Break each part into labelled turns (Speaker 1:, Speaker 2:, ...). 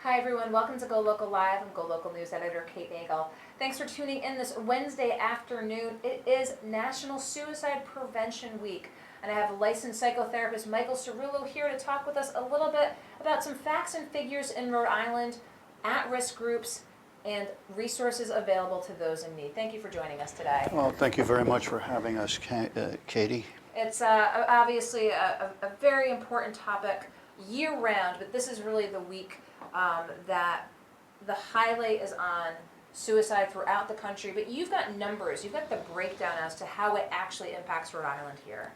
Speaker 1: Hi everyone, welcome to GoLocal Live. I'm GoLocal News Editor Kate Nagel. Thanks for tuning in this Wednesday afternoon. It is National Suicide Prevention Week, and I have licensed psychotherapist Michael Cerullo here to talk with us a little bit about some facts and figures in Rhode Island, at-risk groups, and resources available to those in need. Thank you for joining us today.
Speaker 2: Well, thank you very much for having us, Katie.
Speaker 1: It's obviously a very important topic year-round, but this is really the week that the highlight is on suicide throughout the country. But you've got numbers, you've got the breakdown as to how it actually impacts Rhode Island here.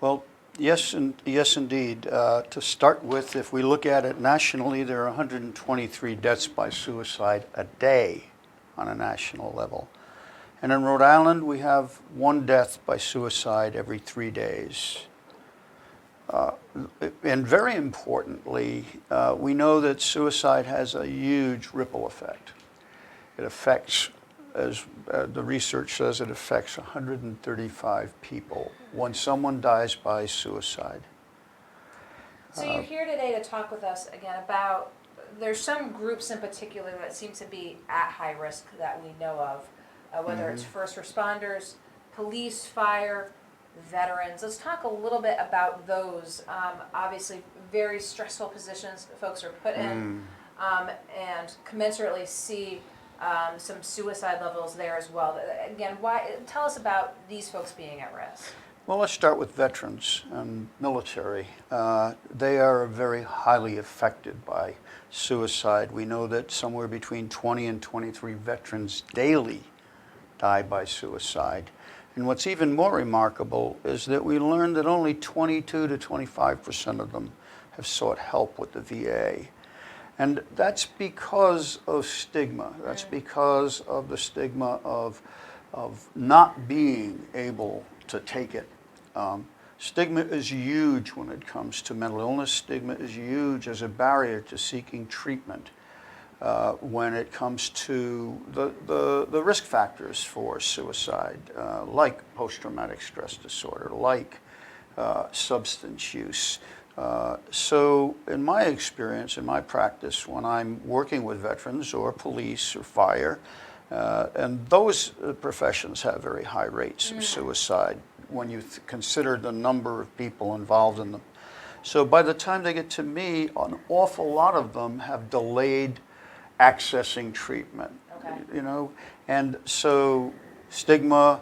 Speaker 2: Well, yes, indeed. To start with, if we look at it nationally, there are 123 deaths by suicide a day on a national level. And in Rhode Island, we have one death by suicide every 3 days. And very importantly, we know that suicide has a huge ripple effect. It affects, as the research says, it affects 135 people when someone dies by suicide.
Speaker 1: So you're here today to talk with us again about, there's some groups in particular that seem to be at high risk that we know of, whether it's first responders, police, fire, veterans. Let's talk a little bit about those. Obviously, very stressful positions folks are put in, and commensurately see some suicide levels there as well. Again, tell us about these folks being at risk.
Speaker 2: Well, let's start with veterans and military. They are very highly affected by suicide. We know that somewhere between 20 and 23 veterans daily die by suicide. And what's even more remarkable is that we learned that only 22 to 25% of them have sought help with the VA. And that's because of stigma. That's because of the stigma of not being able to take it. Stigma is huge when it comes to mental illness. Stigma is huge as a barrier to seeking treatment. When it comes to the risk factors for suicide, like post-traumatic stress disorder, like substance use. So in my experience, in my practice, when I'm working with veterans or police or fire, and those professions have very high rates of suicide when you consider the number of people involved in them. So by the time they get to me, an awful lot of them have delayed accessing treatment, you know, and so stigma,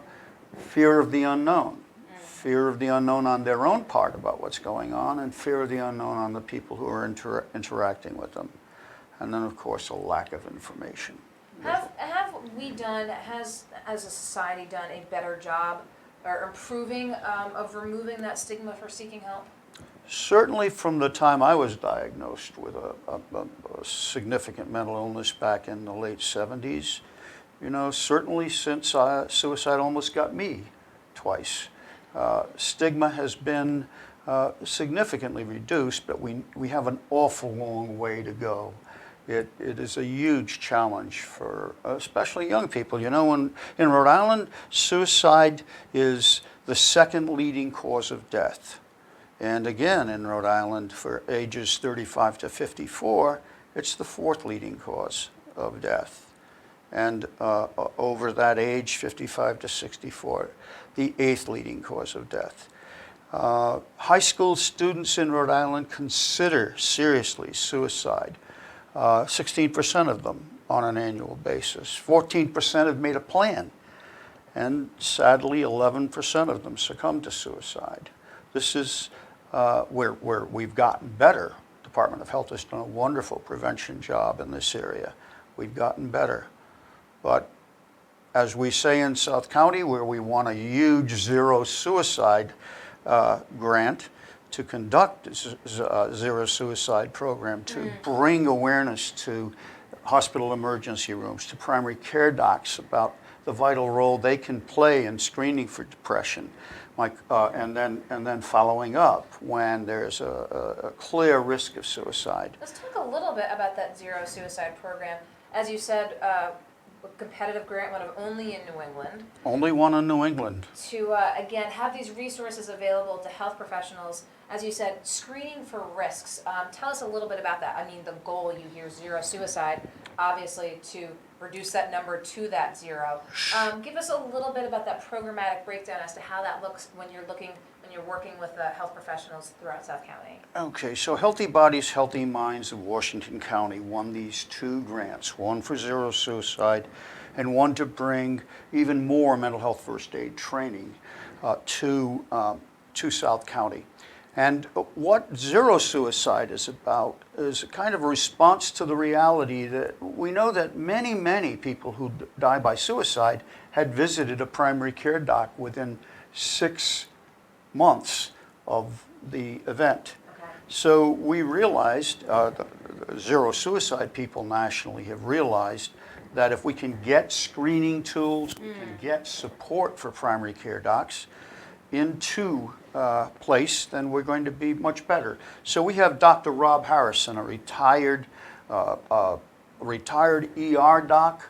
Speaker 2: fear of the unknown, fear of the unknown on their own part about what's going on, and fear of the unknown on the people who are interacting with them, and then of course a lack of information.
Speaker 1: Have we done, as a society done a better job or improving of removing that stigma for seeking help?
Speaker 2: Certainly from the time I was diagnosed with a significant mental illness back in the late 70s, you know, certainly since suicide almost got me twice. Stigma has been significantly reduced, but we have an awful long way to go. It is a huge challenge for especially young people. You know, in Rhode Island, suicide is the second leading cause of death. And again, in Rhode Island, for ages 35 to 54, it's the fourth leading cause of death. And over that age, 55 to 64, the eighth leading cause of death. High school students in Rhode Island consider seriously suicide. 16% of them on an annual basis. 14% have made a plan. And sadly, 11% of them succumb to suicide. This is where we've gotten better. The Department of Health has done a wonderful prevention job in this area. We've gotten better. But as we say in South County, where we want a huge zero suicide grant to conduct a zero suicide program, to bring awareness to hospital emergency rooms, to primary care docs about the vital role they can play in screening for depression, and then following up when there's a clear risk of suicide.
Speaker 1: Let's talk a little bit about that zero suicide program. As you said, a competitive grant, one of only in New England,
Speaker 2: Only one in New England.
Speaker 1: to, again, have these resources available to health professionals. As you said, screening for risks. Tell us a little bit about that. I mean, the goal, you hear zero suicide, obviously to reduce that number to that zero. Give us a little bit about that programmatic breakdown as to how that looks when you're working with health professionals throughout South County.
Speaker 2: Okay, so Healthy Bodies, Healthy Minds of Washington County won these 2 grants, one for zero suicide and one to bring even more mental health first aid training to South County. And what zero suicide is about is a kind of a response to the reality that we know that many, many people who die by suicide had visited a primary care doc within 6 months of the event.
Speaker 1: Okay.
Speaker 2: So we realized, the zero suicide people nationally have realized that if we can get screening tools, we can get support for primary care docs into place, then we're going to be much better. So we have Dr. Rob Harrison, a retired ER doc,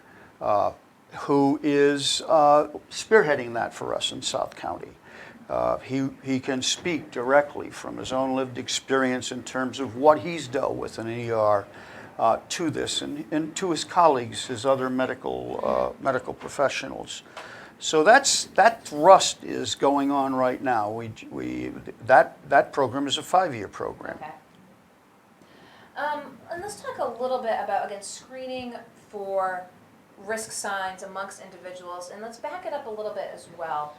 Speaker 2: who is spearheading that for us in South County. He can speak directly from his own lived experience in terms of what he's dealt with in an ER to this and to his colleagues, his other medical professionals. So that thrust is going on right now. That program is a 5-year program.
Speaker 1: Okay. And let's talk a little bit about, again, screening for risk signs amongst individuals, and let's back it up a little bit as well.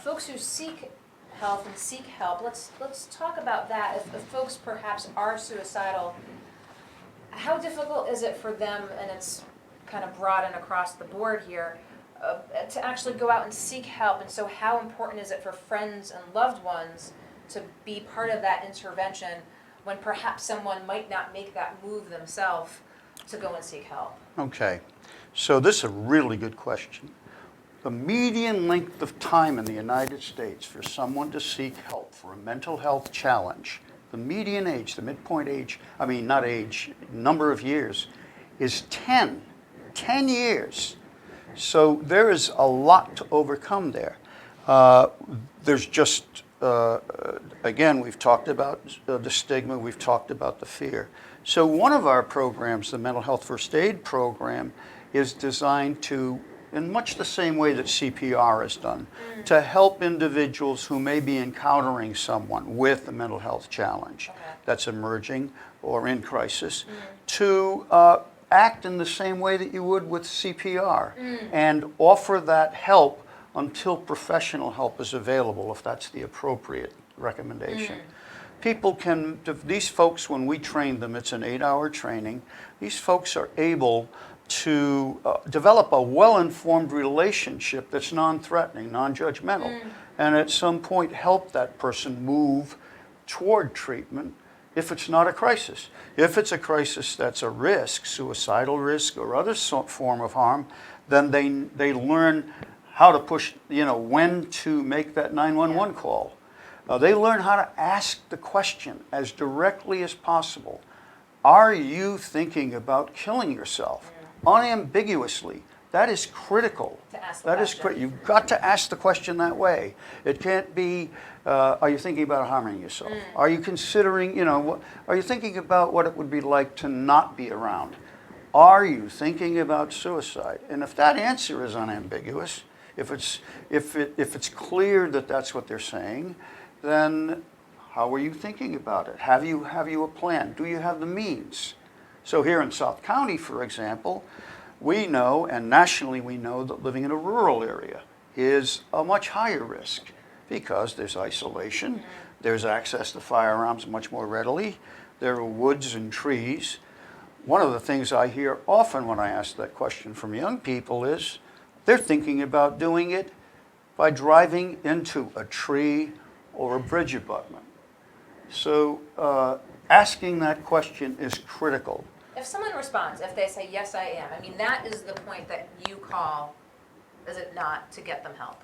Speaker 1: Folks who seek health and seek help, let's talk about that. If folks perhaps are suicidal, how difficult is it for them, and it's kind of broad and across the board here, to actually go out and seek help? And so how important is it for friends and loved ones to be part of that intervention when perhaps someone might not make that move themselves to go and seek help?
Speaker 2: Okay, so this is a really good question. The median length of time in the United States for someone to seek help for a mental health challenge, the median age, the midpoint age, number of years, is 10 years. So there is a lot to overcome there. There's just, again, we've talked about the stigma, we've talked about the fear. So one of our programs, the Mental Health First Aid Program, is designed to, in much the same way that CPR is done, to help individuals who may be encountering someone with a mental health challenge that's emerging or in crisis, to act in the same way that you would with CPR and offer that help until professional help is available, if that's the appropriate recommendation. These folks, when we train them, it's an 8-hour training, these folks are able to develop a well-informed relationship that's non-threatening, non-judgmental, and at some point help that person move toward treatment if it's not a crisis. If it's a crisis that's a risk, suicidal risk or other form of harm, then they learn how to push, when to make that 911 call. They learn how to ask the question as directly as possible. Are you thinking about killing yourself? Unambiguously. That is critical.
Speaker 1: To ask the question.
Speaker 2: You've got to ask the question that way. It can't be, are you thinking about harming yourself? Are you considering, are you thinking about what it would be like to not be around? Are you thinking about suicide? And if that answer is unambiguous, if it's clear that that's what they're saying, then how are you thinking about it? Have you a plan? Do you have the means? So here in South County, for example, we know, and nationally we know, that living in a rural area is a much higher risk because there's isolation, there's access to firearms much more readily, there are woods and trees. One of the things I hear often when I ask that question from young people is they're thinking about doing it by driving into a tree or a bridge abutment. So asking that question is critical.
Speaker 1: If someone responds, if they say, yes, I am, that is the point that you call, is it not, to get them help?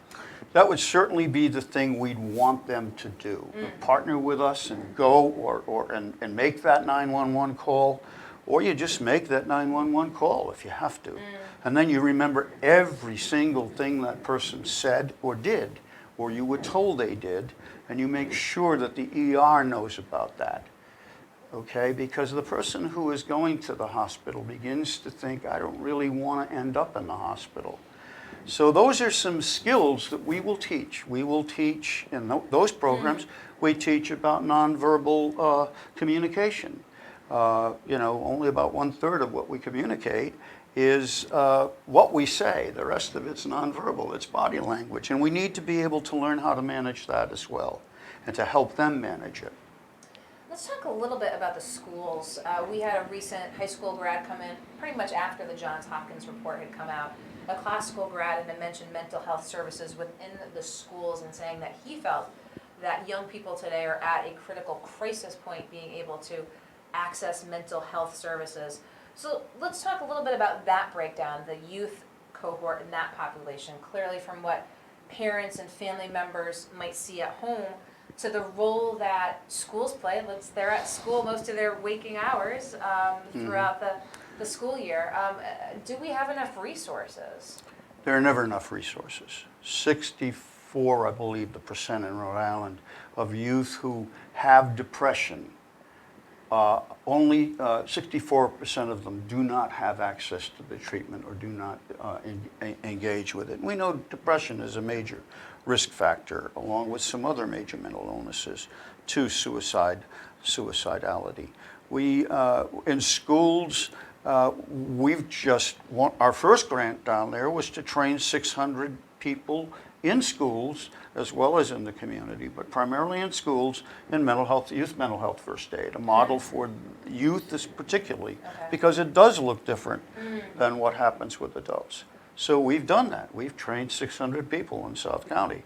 Speaker 2: That would certainly be the thing we'd want them to do. Partner with us and go and make that 911 call, or you just make that 911 call if you have to. And then you remember every single thing that person said or did, or you were told they did, and you make sure that the ER knows about that. Okay, because the person who is going to the hospital begins to think, I don't really want to end up in the hospital. So those are some skills that we will teach. We will teach in those programs. We teach about nonverbal communication. Only about 1/3 of what we communicate is what we say. The rest of it's nonverbal. It's body language, and we need to be able to learn how to manage that as well, and to help them manage it.
Speaker 1: Let's talk a little bit about the schools. We had a recent high school grad come in pretty much after the Johns Hopkins report had come out, a classical grad, and it mentioned mental health services within the schools, and saying that he felt that young people today are at a critical crisis point being able to access mental health services. So let's talk a little bit about that breakdown, the youth cohort in that population, clearly from what parents and family members might see at home to the role that schools play. They're at school most of their waking hours throughout the school year. Do we have enough resources?
Speaker 2: There are never enough resources. 64, I believe, the percent in Rhode Island of youth who have depression. Only 64% of them do not have access to the treatment or do not engage with it. We know depression is a major risk factor, along with some other major mental illnesses, to suicidality. We, in schools, our first grant down there was to train 600 people in schools as well as in the community, but primarily in schools, in mental health, youth mental health first aid, a model for youth particularly, because it does look different than what happens with adults. So we've done that. We've trained 600 people in South County.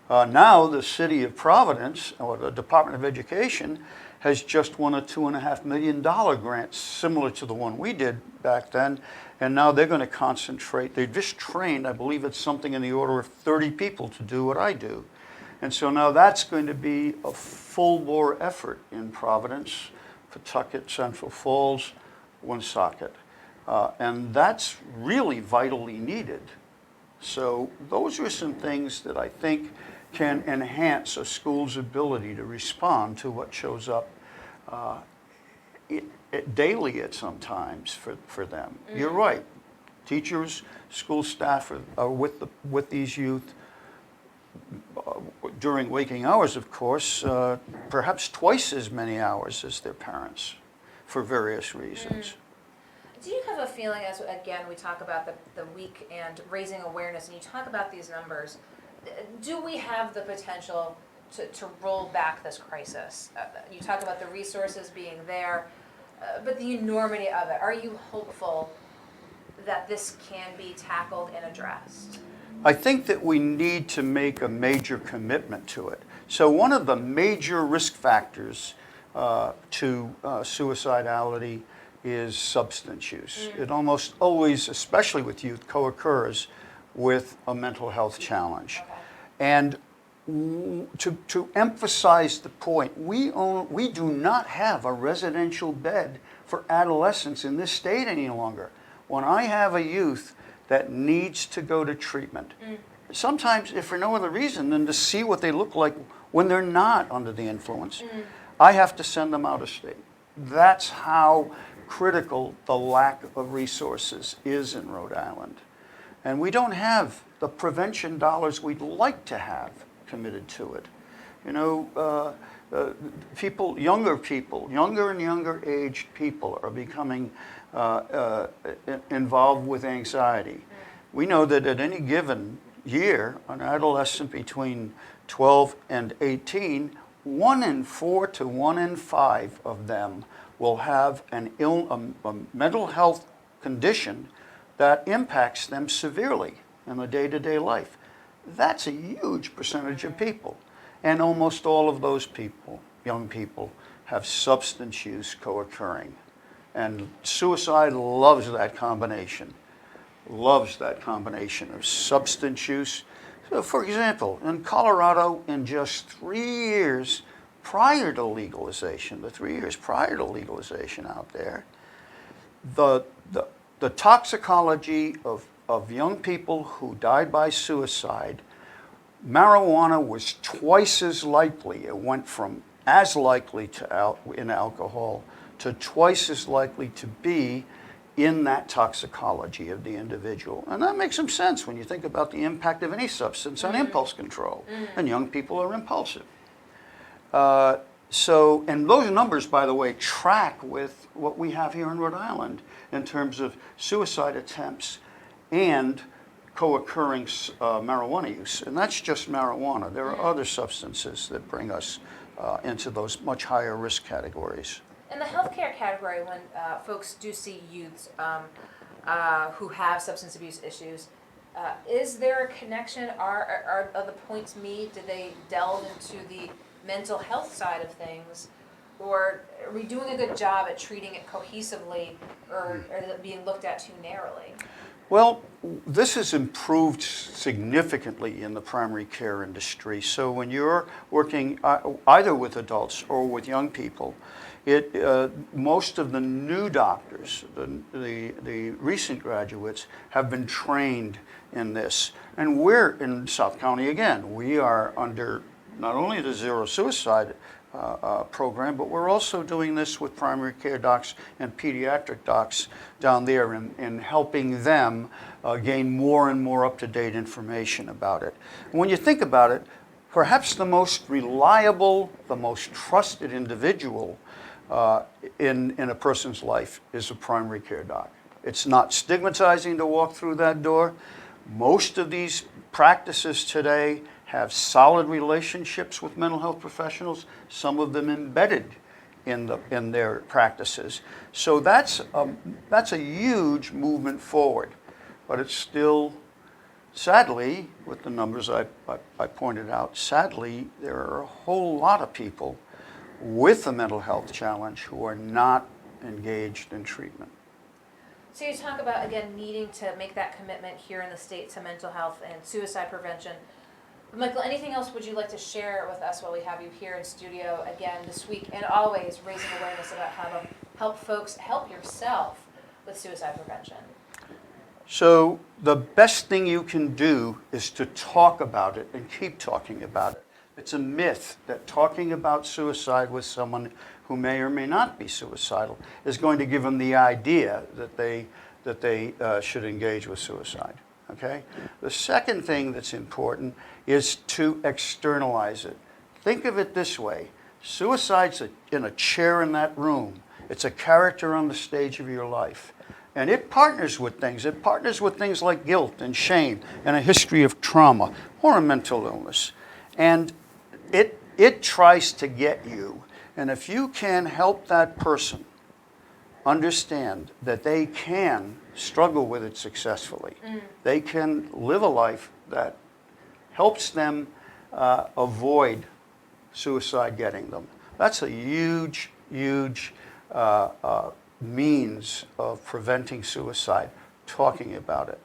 Speaker 2: Now the City of Providence, or the Department of Education, has just won a $2.5 million grant similar to the one we did back then, and now they're going to concentrate. They just trained, I believe it's something in the order of 30 people to do what I do. And so now that's going to be a full-bore effort in Providence, Pawtucket, Central Falls, Woonsocket. And that's really vitally needed. So those are some things that I think can enhance a school's ability to respond to what shows up daily at sometimes for them. You're right. Teachers, school staff are with these youth during waking hours, of course, perhaps twice as many hours as their parents for various reasons.
Speaker 1: Do you have a feeling, as again we talk about the week and raising awareness, and you talk about these numbers, do we have the potential to roll back this crisis? You talk about the resources being there, but the enormity of it. Are you hopeful that this can be tackled and addressed?
Speaker 2: I think that we need to make a major commitment to it. So one of the major risk factors to suicidality is substance use. It almost always, especially with youth, co-occurs with a mental health challenge. And to emphasize the point, we do not have a residential bed for adolescents in this state any longer. When I have a youth that needs to go to treatment, sometimes if for no other reason than to see what they look like when they're not under the influence, I have to send them out of state. That's how critical the lack of resources is in Rhode Island. And we don't have the prevention dollars we'd like to have committed to it. You know, younger and younger aged people are becoming involved with anxiety. We know that at any given year, an adolescent between 12 and 18, 1 in 4 to 1 in 5 of them will have a mental health condition that impacts them severely in the day-to-day life. That's a huge percentage of people. And almost all of those people, young people, have substance use co-occurring. And suicide loves that combination of substance use. So for example, in Colorado, in just 3 years prior to legalization, the 3 years prior to legalization out there, the, the, the toxicology of young people who died by suicide, marijuana was twice as likely. It went from as likely to in alcohol to twice as likely to be in that toxicology of the individual. And that makes some sense when you think about the impact of any substance on impulse control. And young people are impulsive. And those numbers, by the way, track with what we have here in Rhode Island in terms of suicide attempts and co-occurring marijuana use. And that's just marijuana. There are other substances that bring us into those much higher risk categories.
Speaker 1: In the healthcare category, when folks do see youths who have substance abuse issues, is there a connection? Are the points made? Do they delve into the mental health side of things? Or are we doing a good job at treating it cohesively, or is it being looked at too narrowly?
Speaker 2: Well, this has improved significantly in the primary care industry. So when you're working either with adults or with young people, most of the new doctors, the recent graduates, have been trained in this. And we're in South County again. We are under not only the Zero Suicide program, but we're also doing this with primary care docs and pediatric docs down there in helping them gain more and more up-to-date information about it. And when you think about it, perhaps the most reliable, the most trusted individual in a person's life is a primary care doc. It's not stigmatizing to walk through that door. Most of these practices today have solid relationships with mental health professionals, some of them embedded in their practices. So that's a huge movement forward. But it's still, sadly, with the numbers I pointed out, sadly, there are a whole lot of people with a mental health challenge who are not engaged in treatment.
Speaker 1: So you talk about, again, needing to make that commitment here in the state to mental health and suicide prevention. Michael, anything else would you like to share with us while we have you here in studio again this week, and always raising awareness about how to help folks help yourself with suicide prevention?
Speaker 2: So the best thing you can do is to talk about it and keep talking about it. It's a myth that talking about suicide with someone who may or may not be suicidal is going to give them the idea that they should engage with suicide. Okay? The second thing that's important is to externalize it. Think of it this way. Suicide's in a chair in that room. It's a character on the stage of your life. And it partners with things. It partners with things like guilt and shame and a history of trauma or a mental illness. And it tries to get you. And if you can help that person understand that they can struggle with it successfully, they can live a life that helps them avoid suicide getting them. That's a huge, huge means of preventing suicide, talking about it.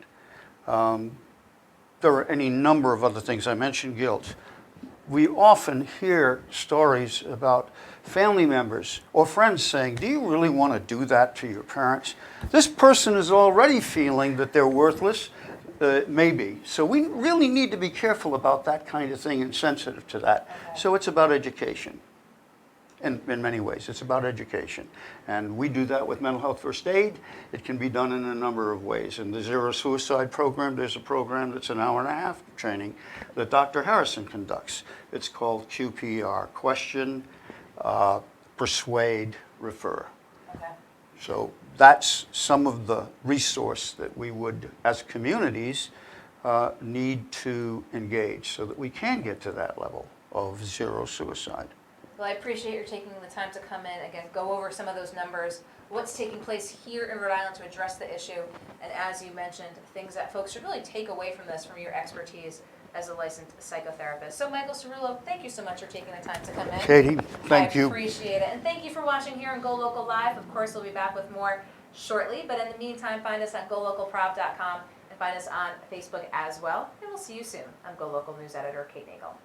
Speaker 2: There are any number of other things. I mentioned guilt. We often hear stories about family members or friends saying, "Do you really want to do that to your parents?" This person is already feeling that they're worthless, maybe. So we really need to be careful about that kind of thing and sensitive to that.
Speaker 1: Okay.
Speaker 2: So it's about education. In many ways, it's about education. And we do that with mental health first aid. It can be done in a number of ways. In the Zero Suicide program, there's a program that's an hour and a half training that Dr. Harrison conducts. It's called QPR, Question, Persuade, Refer.
Speaker 1: Okay.
Speaker 2: So that's some of the resource that we would, as communities, need to engage so that we can get to that level of zero suicide.
Speaker 1: Well, I appreciate your taking the time to come in, again, go over some of those numbers, what's taking place here in Rhode Island to address the issue, and as you mentioned, things that folks should really take away from this, from your expertise as a licensed psychotherapist. So Michael Cerullo, thank you so much for taking the time to come in.
Speaker 2: Katie, thank you.
Speaker 1: I appreciate it. And thank you for watching here on GoLocal Live. Of course, we'll be back with more shortly, but in the meantime, find us at golocalprov.com and find us on Facebook as well. And we'll see you soon. I'm GoLocal News Editor Kate Nagel.